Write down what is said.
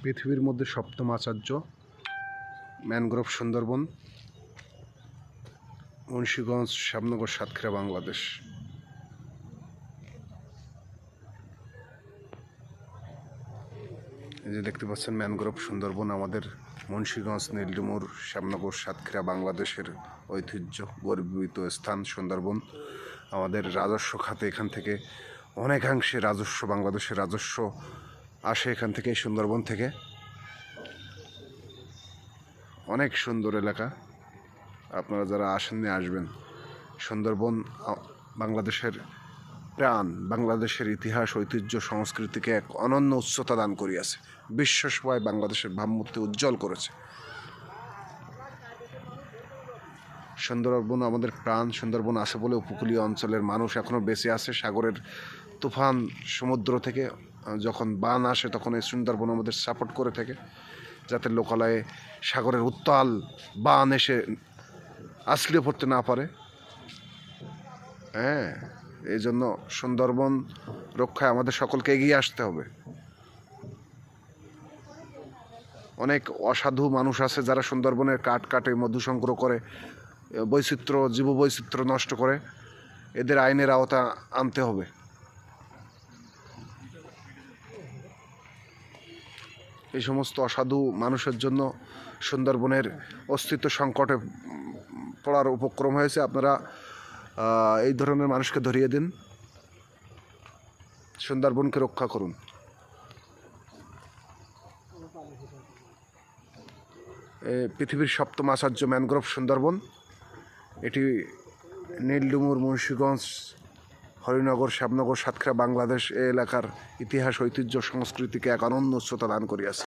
পৃথিবীর মধ্যে সপ্তম আচার্য ম্যানগ্রোভ সুন্দরবন, মুন্সিগঞ্জ, শ্যামনগর, সাতক্ষীরা, বাংলাদেশ। এই যে দেখতে পাচ্ছেন ম্যানগ্রোভ সুন্দরবন আমাদের মুন্সিগঞ্জ, নীলডুমুর, শ্যামনগর, সাতক্ষীরা বাংলাদেশের ঐতিহ্য গর্বিত স্থান সুন্দরবন। আমাদের রাজস্ব খাতে এখান থেকে অনেকাংশে রাজস্ব, বাংলাদেশের রাজস্ব আসে এখান থেকে, সুন্দরবন থেকে। অনেক সুন্দর এলাকা, আপনারা যারা আসেননি আসবেন। সুন্দরবন বাংলাদেশের প্রাণ, বাংলাদেশের ইতিহাস, ঐতিহ্য, সংস্কৃতিকে এক অনন্য উচ্চতা দান করিয়াছে। বিশ্বসভায় বাংলাদেশের ভাবমূর্তি উজ্জ্বল করেছে। সুন্দরবন আমাদের প্রাণ। সুন্দরবন আছে বলে উপকূলীয় অঞ্চলের মানুষ এখনও বেঁচে আছে। সাগরের তুফান, সমুদ্র থেকে যখন বান আসে তখন এই সুন্দরবন আমাদের সাপোর্ট করে থাকে, যাতে লোকালয়ে সাগরের উত্তাল বান এসে আছড়ে পড়তে না পারে। হ্যাঁ, এই জন্য সুন্দরবন রক্ষায় আমাদের সকলকে এগিয়ে আসতে হবে। অনেক অসাধু মানুষ আছে যারা সুন্দরবনের কাঠ কাটে, মধু সংগ্রহ করে, বৈচিত্র্য, জীববৈচিত্র্য নষ্ট করে। এদের আইনের আওতা আনতে হবে। এই সমস্ত অসাধু মানুষের জন্য সুন্দরবনের অস্তিত্ব সংকটে পড়ার উপক্রম হয়েছে। আপনারা এই ধরনের মানুষকে ধরিয়ে দিন, সুন্দরবনকে রক্ষা করুন। পৃথিবীর সপ্তম আচার্য ম্যানগ্রোভ সুন্দরবন, এটি নীলডুমুর, মুন্সিগঞ্জ, হরিনগর, শ্যামনগর, সাতক্ষীরা বাংলাদেশ এই এলাকার ইতিহাস, ঐতিহ্য, সংস্কৃতিকে এক অনন্য উচ্চতা দান করিয়াছে।